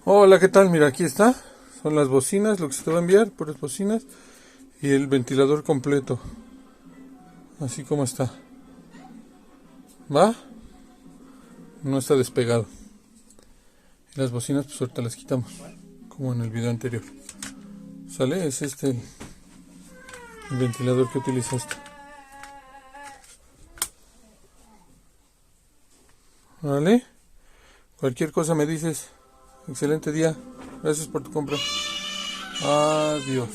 Hola, ¿qué tal? Mira, aquí está. Son las bocinas, lo que se te va a enviar, puras bocinas. Y el ventilador completo. Así como está. ¿Va? No está despegado. Y las bocinas, pues ahorita las quitamos. Como en el video anterior. ¿Sale? Es este el ventilador que utilizaste. ¿Vale? Cualquier cosa me dices. Excelente día. Gracias por tu compra. Adiós.